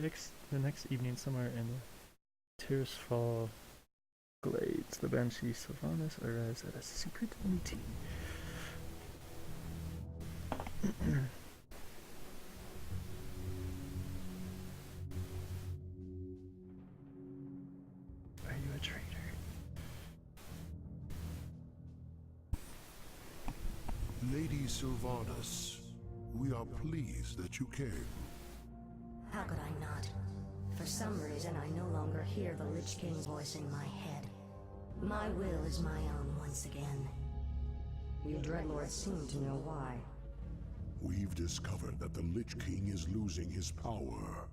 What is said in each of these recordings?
The next evening, somewhere in the Tearsfall Glades, the Banshee Sylvanas arrives at a secret meeting. Are you a traitor? Lady Sylvanas, we are pleased that you came. How could I not? For some reason, I no longer hear the Lich King's voice in my head. My will is my own once again. You Dreadlords seem to know why. We've discovered that the Lich King is losing his power.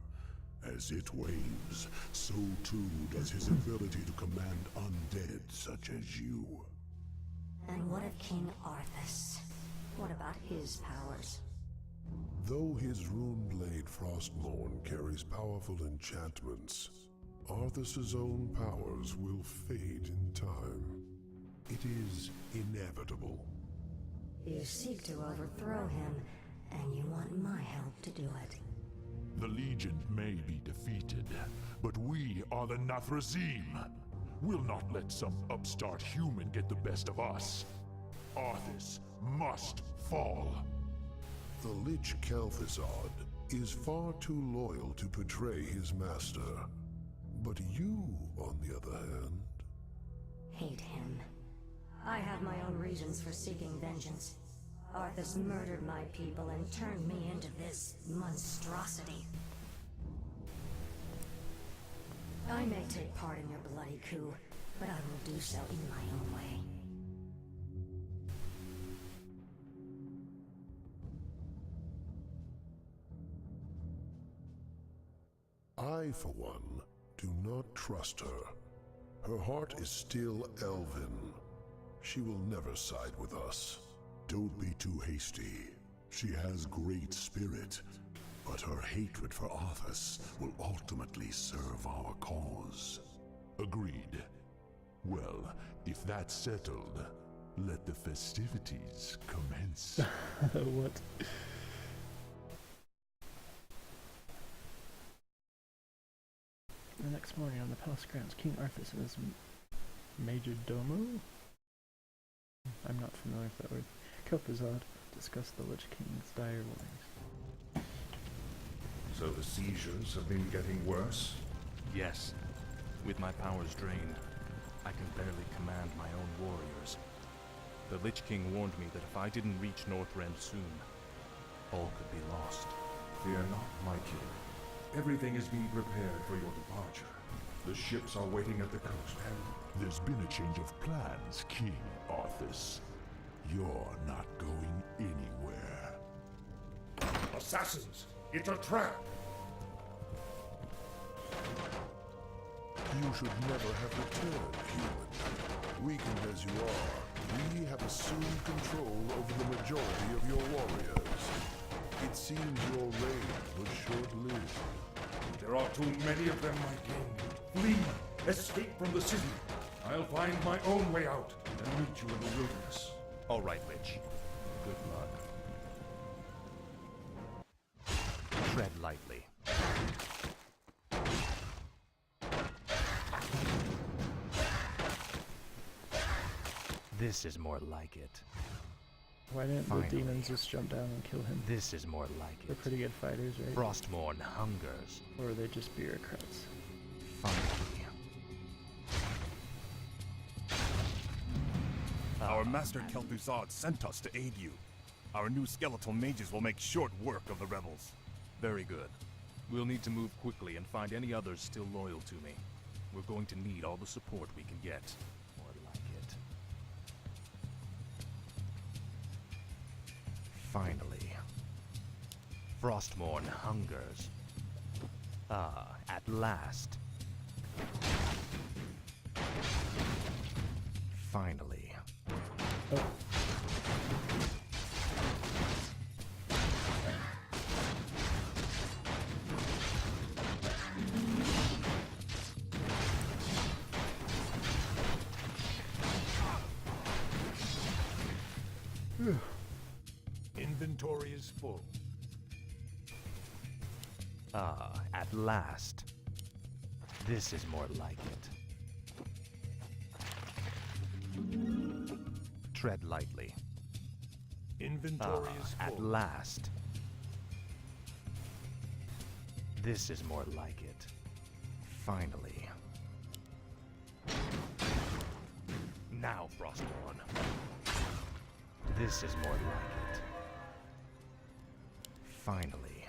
As it wanes, so too does his ability to command undead such as you. And what of King Arthas? What about his powers? Though his Runeblade Frostmourne carries powerful enchantments, Arthas's own powers will fade in time. It is inevitable. You seek to overthrow him, and you want my help to do it. The Legion may be defeated, but we are the Nathrezim. We'll not let some upstart human get the best of us. Arthas must fall. The Lich Kel'Thuzad is far too loyal to betray his master. But you, on the other hand... Hate him. I have my own reasons for seeking vengeance. Arthas murdered my people and turned me into this monstrosity. I may take part in your bloody coup, but I will do so in my own way. I, for one, do not trust her. Her heart is still elven. She will never side with us. Don't be too hasty. She has great spirit, but her hatred for Arthas will ultimately serve our cause. Agreed. Well, if that's settled, let the festivities commence. What? The next morning on the palace grounds, King Arthas and his Major Domo? I'm not familiar with that word. Kel'Thuzad discuss the Lich King's dire warnings. So the seizures have been getting worse? Yes. With my powers drained, I can barely command my own warriors. The Lich King warned me that if I didn't reach Northrend soon, all could be lost. Fear not, my king. Everything is being prepared for your departure. The ships are waiting at the coast, and There's been a change of plans, King Arthas. You're not going anywhere. assassins! It's a trap! You should never have returned, human. Weakened as you are, we have assumed control over the majority of your warriors. It seems your reign was short-lived. There are too many of them, my king. Flee! Escape from the city! I'll find my own way out and meet you in the wilderness. All right, Lich. Good luck. Tread lightly. This is more like it. Why didn't Finally. the demons just jump down and kill him? This is more like They're it. pretty good fighters, right? Frostmourne hungers. Or are they just bureaucrats? Finally. Our master Kel'Thuzad sent us to aid you. Our new skeletal mages will make short work of the rebels. Very good. We'll need to move quickly and find any others still loyal to me. We're going to need all the support we can get. More like it. Finally. Frostmourne hungers. Ah, at last. Finally. Oh. Inventory is full. Ah, at last. This is more like it. Tread lightly. Inventory is full. At last. This is more like it. Finally. Now, Frostborn. This is more like it. Finally.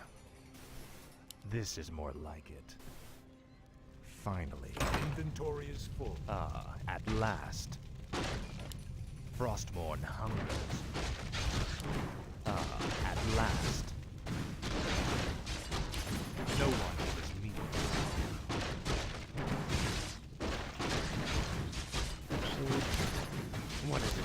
This is more like it. Finally. Inventory is full. At last. Frostborn hungers. At last. No one is me. Actually, What is it?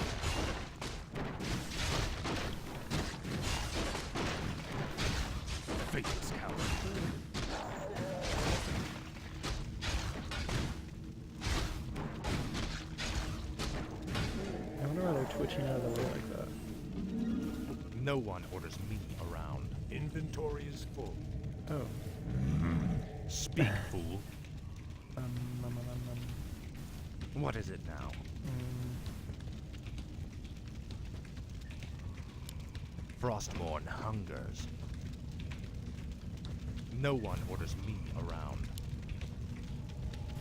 Faithless coward. I wonder why they're twitching out of the way like that. No one orders me around. Inventory is full. Oh. Speak, fool. Um, um, um, um, What is it now? Frostborn hungers. No one orders me around.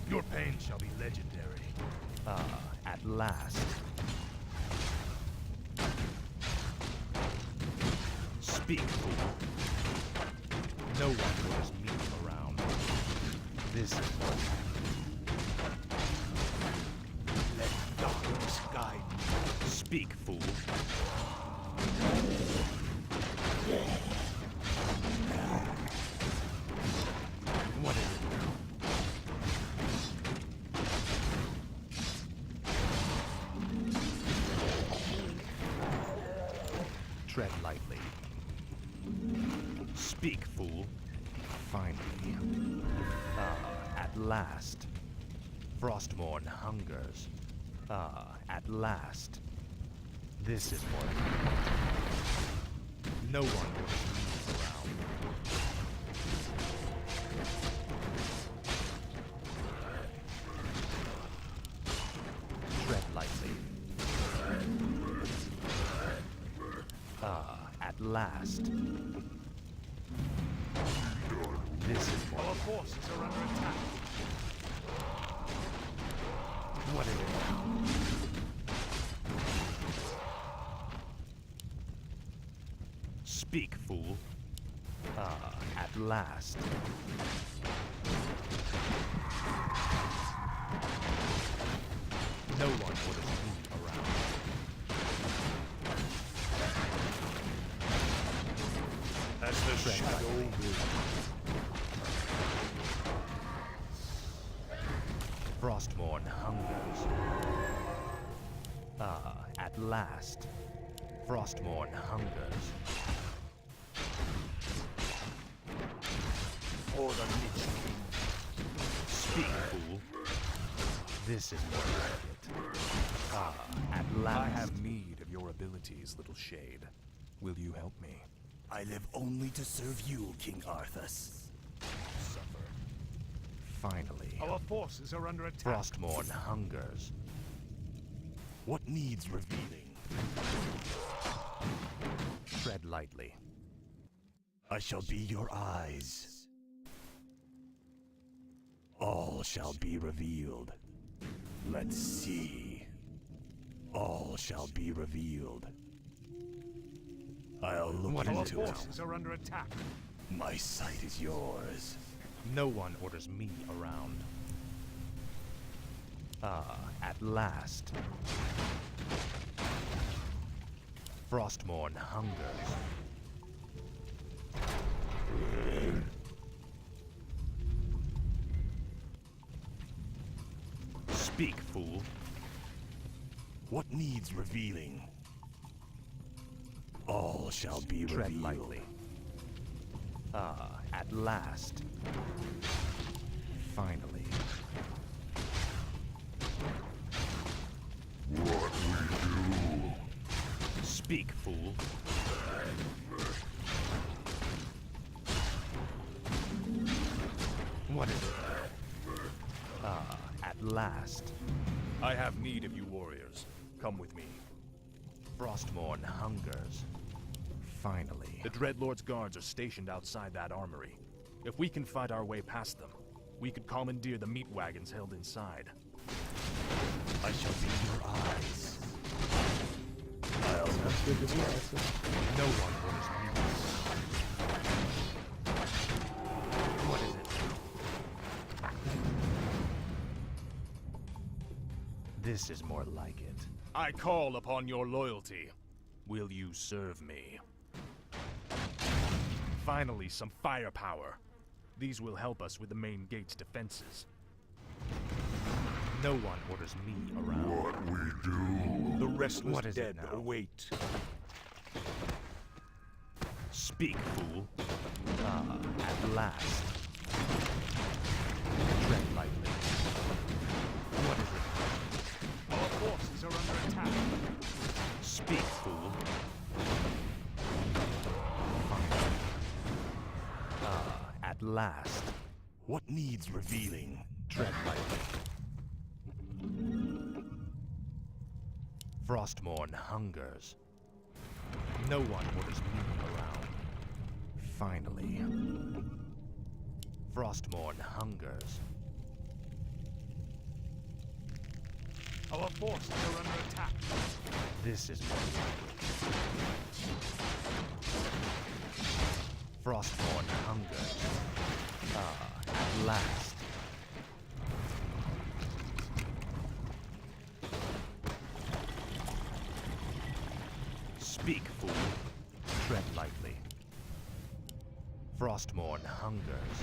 Your pain shall be legendary. At last. Speak, fool. No one orders me around. This is Let darkness guide me. Speak, fool. What is it now? Tread lightly. Speak, fool. Finally. At last. Frostborn hungers. At last. This is more. No one will leave around. Tread lightly. At last. This is more. Our forces are under attack. What is it now? Speak, fool. At last. No one would have me around. As the shadow Frostborn hungers. At last. Frostborn hungers. for the Lich King. Speak, fool. This is more like it. At last. I have need of your abilities, little shade. Will you help me? I live only to serve you, King Arthas. Suffer. Finally. Our forces are under attack. Frostborn hungers. What needs revealing? Tread lightly. I shall be your eyes. All shall be revealed. Let's see. All shall be revealed. I'll look What Our into it. forces are under attack. My sight is yours. No one orders me around. At last. Frostborn hungers. Speak, fool. What needs revealing? All shall be Tread revealed. lightly. At last. Finally. What we do? Speak, fool. What is it? Ah, at last. I have need of you warriors. Come with me. Frostmourne hungers. Finally. The Dreadlord's guards are stationed outside that armory. If we can fight our way past them, we could commandeer the meat wagons held inside. I shall be your eyes. Sounds good to me, also. No one orders me. What is it? This is more like it. I call upon your loyalty. Will you serve me? Finally, some firepower. These will help us with the main gate's defenses. No one orders me around. What we do? The restless What is it dead now? await. Speak, fool. Ah, at last. Tread lightly. What is it? Our forces are under attack. Speak, fool. Fine. Ah, at last. What needs revealing? Tread lightly. Frostmourne hungers. No one orders me around. Finally. Frostmourne hungers. Our forces are under attack. This is more like it. Frostmourne hungers. Ah, at last. Speak, fool. Tread lightly. Frostmourne hungers.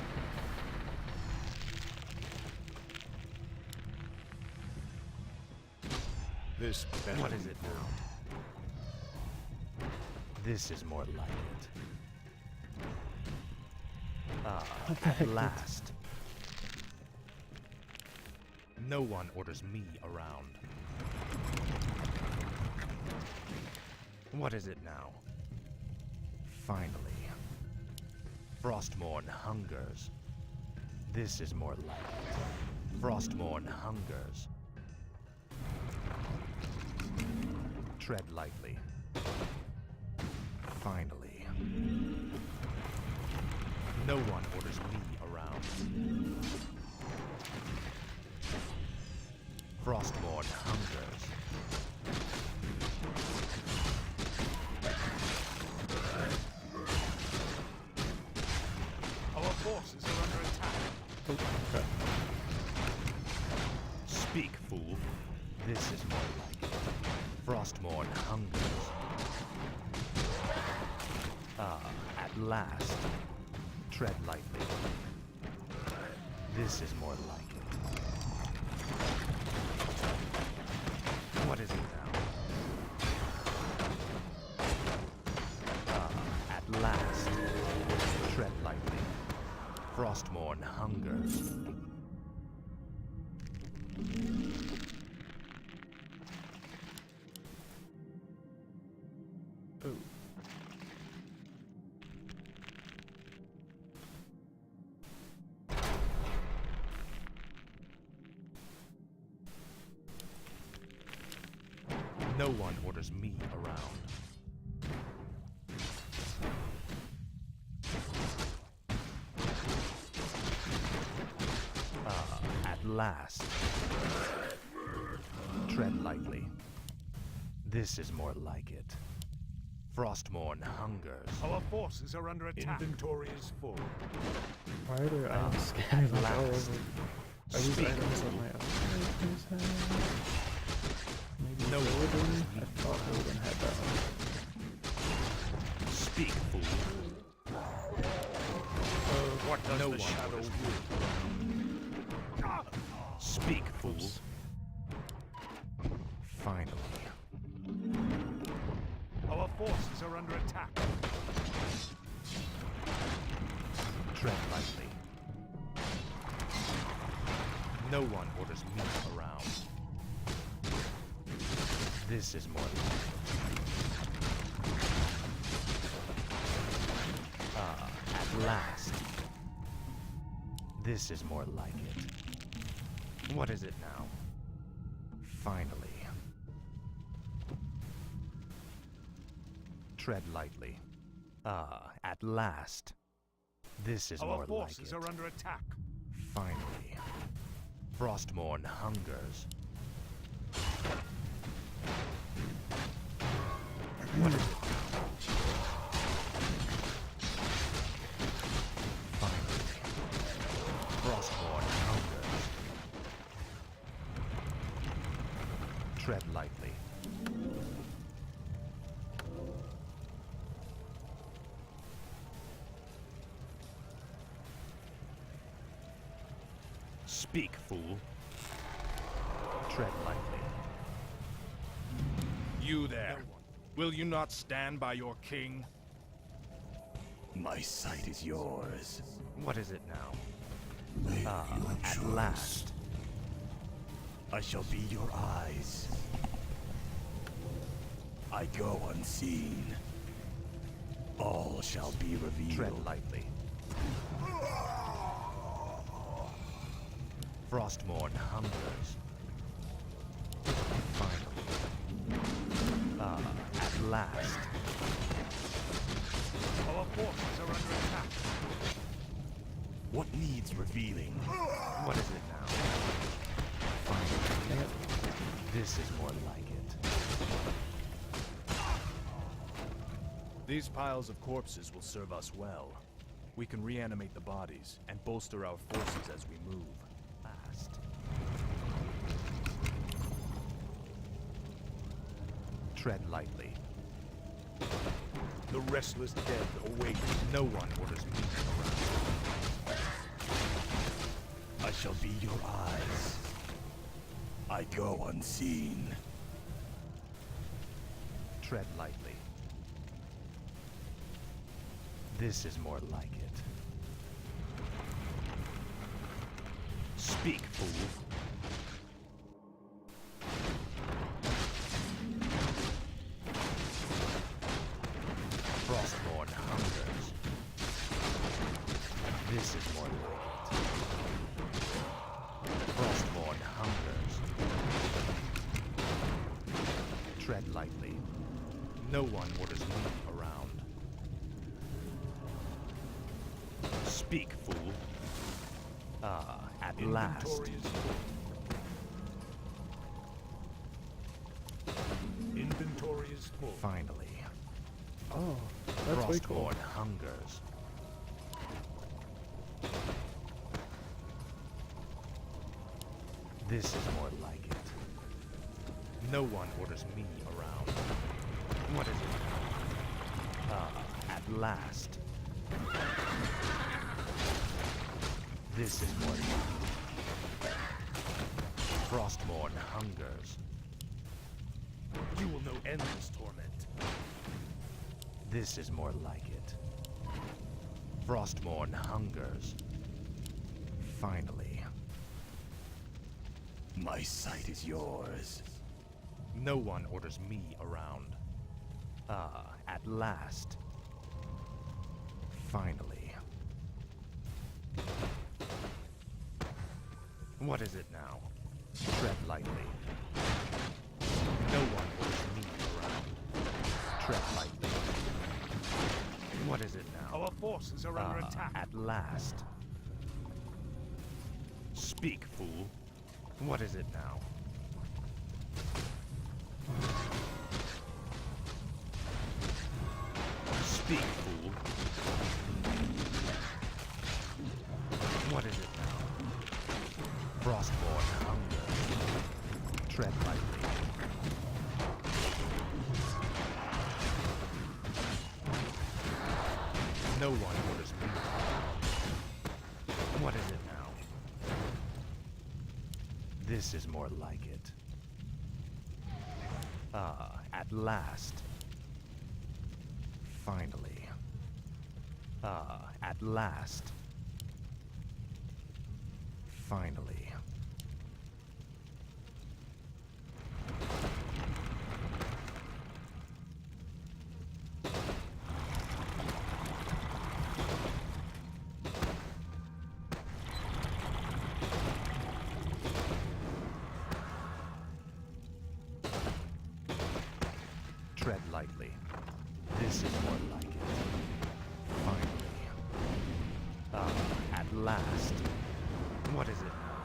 This better What is it now? This is more like it. Ah, at last. No one orders me around. What is it now? Finally. Frostmourne hungers. This is more like it. Frostmourne hungers. Tread lightly. Finally. No one orders me around. Frostmourne hungers. Our forces are under attack. Okay. Speak, fool. This is more like it. Frostmourne hungers. Ah, at last. Tread lightly. This is more like it. What is it now? Ah, at last. Tread lightly. Frostmourne hungers. Oh. No one orders me around. Ah, at last. Tread lightly. This is more like it. Frostmourne hungers. Our forces are under attack. Inventory is full. Why are there items scattered like all over? Are these Speak. items that my other characters have? Maybe No Illidan? one. I thought Illidan had that one. Speak, fool. What does No the one shadow orders will? Speak, fool. Finally. Our forces are under attack. Tread lightly. No one orders me around. This is more like it. Ah, at last. This is more like it. What is it now? Finally. Tread lightly. Ah, at last. This is more Our like forces it. are under attack. Finally. Frostmourne hungers. What is it? Finally. Frostmourne hungers. Tread lightly. Speak, fool. Tread lightly. You there. Will you not stand by your king? My sight is yours. What is it now? Make your At choice. last. I shall be your eyes. I go unseen. All shall be revealed. Tread lightly. Frostmourne hungers. Finally. At last. Our forces are under attack. What needs revealing? What is it now? Finally. This is more like it. These piles of corpses will serve us well. We can reanimate the bodies and bolster our forces as we move. Last. Tread lightly. The restless dead awake. No one orders me around. I shall be your eyes. I go unseen. Tread lightly. This is more like it. Speak, fool. Frostmourne hungers. This is more like it. Frostmourne hungers. Tread lightly. No one orders me around. Speak, fool. At last. Inventory is full. Inventory is full. Finally. Oh, that's way cool. Frostmourne hungers. This is more like it. No one orders me around. What is it? At last. This is more like it. Frostmourne hungers. You will know endless torment. This is more like it. Frostmourne hungers. Finally. My sight is yours. No one orders me around. At last. Finally. What is it now? Tread lightly. No one orders me around. Tread lightly. What is it now? Our forces are under attack. At last. Speak, fool. What is it now? Speak, fool. What is it now? Frostmourne hunger. Tread lightly. No one orders me. What is it now? This is more like it. At last. Finally. At last. Finally. Tread lightly. This is more like it. Finally. At last. What is it now?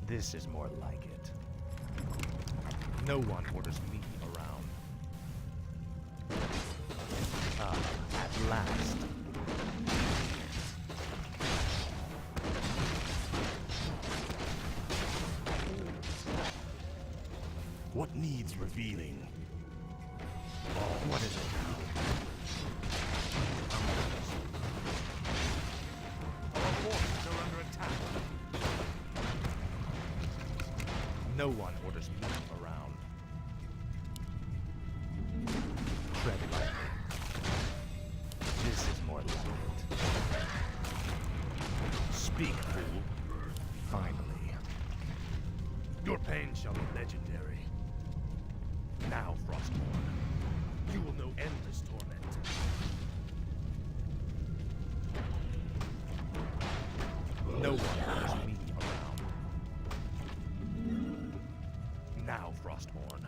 This is more like it. No one orders me around. At last. What needs revealing? What is it now? Our forces are under attack. No one orders me around. Tread lightly. This is more like it. Speak, fool. Finally. Your pain shall be legendary. Now, Frostborn, you will know endless torment. No one orders me around. Now, Frostborn.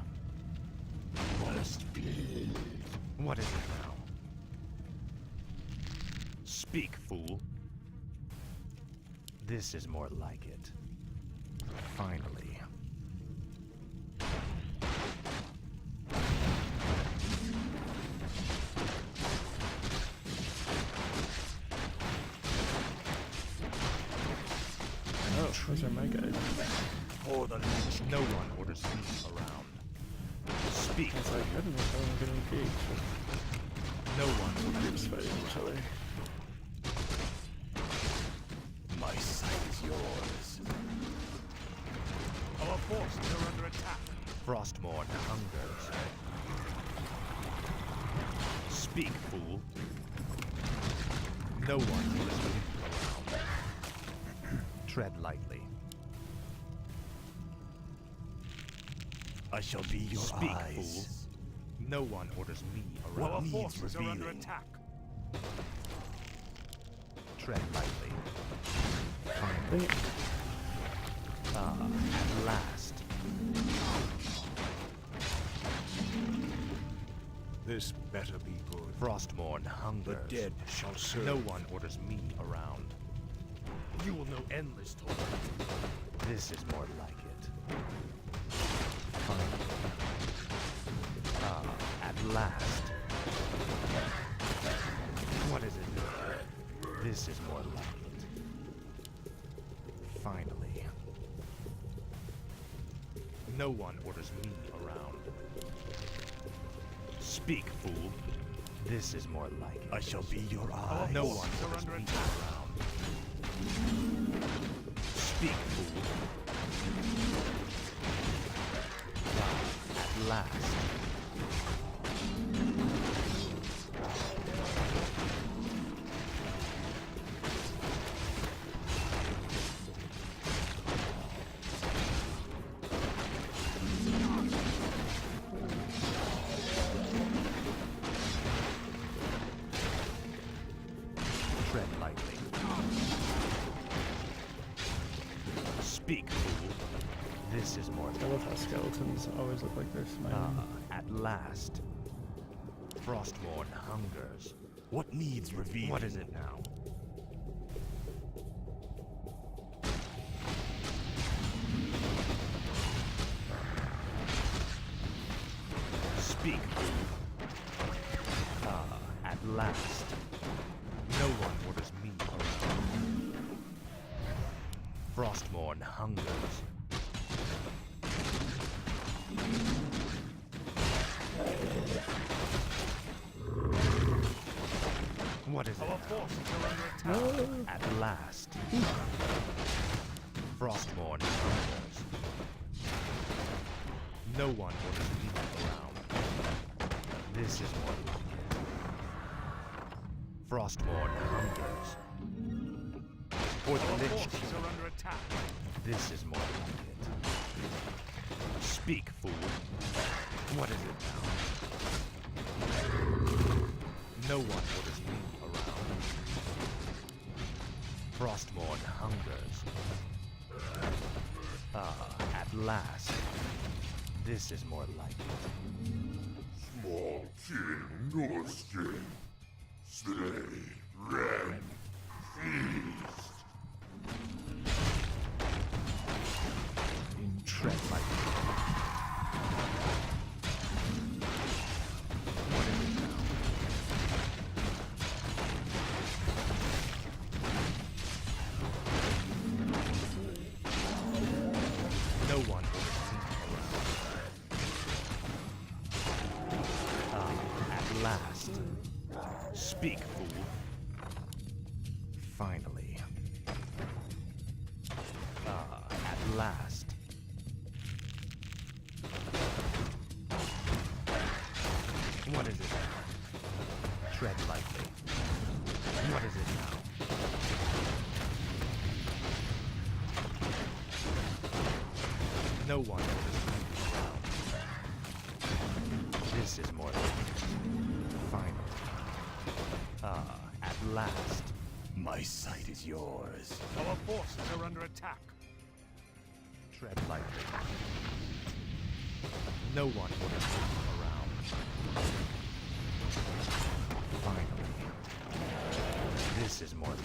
What is it now? Speak, fool. This is more like it. Finally. Oh, those are my guys. Or the Lich. No one orders me around. Speak. It's like, I don't know how I'm gonna engage with No one orders groups me fighting each other. My sight is yours. Our forces are under attack. Frostmourne hungers. Speak, fool. No one orders me around. Tread lightly. I shall be your Speak, eyes. fool. No one orders me around. What Our needs forces are under revealing? attack. Tread lightly. Finally. At last. This better be good. Frostmourne The hungers. dead shall serve. No one orders me around. You will know endless torment. This is more like it. Finally. At last. What is it? This is more like it. Finally. No one orders me around. Speak, fool. This is more like it. I shall be your eyes. No one orders me around. Speak, fool. At last. Tread lightly. Speak, fool. This is more I love how skeletons always look like they're smiling. at last. Frostmourne hungers. What needs revealing? What is it now? Speak, fool. At last. No one orders me around. Frostmourne hungers. What is it? Our forces are under attack. At last. Frostmourne hungers. No one orders me around. This is more like it. Frostmourne hungers. For the Lich King. Are under attack. This is more like it. Speak, fool. What is it now? No one orders me around. Frostmourne hungers. At last. This is more like it. Small king, nor skin. Slay, rend, feast. Tread lightly. What is it now? No one will at last. Speak, fool. Finally. At last. What is it now? Tread lightly. What is it now? No one will. This is more like it. Finally. At last. My sight is yours. Our forces are under attack. Tread lightly. No one would have come around. Finally. This is more like it.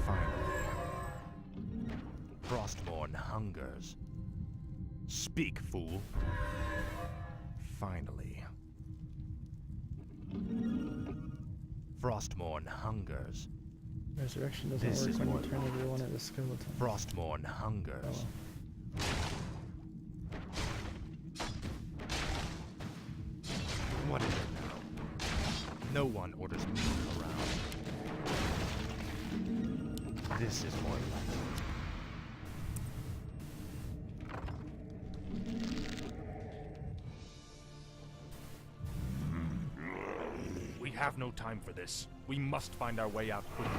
Finally. Frostmourne hungers. Speak, fool. Finally. Frostmourne hungers. Resurrection This doesn't is work more when you turn like every it. one into skeleton. Frostmourne hungers. Oh. What is it now? No one orders me around. This is more like it. We have no time for this. We must find our way out quickly.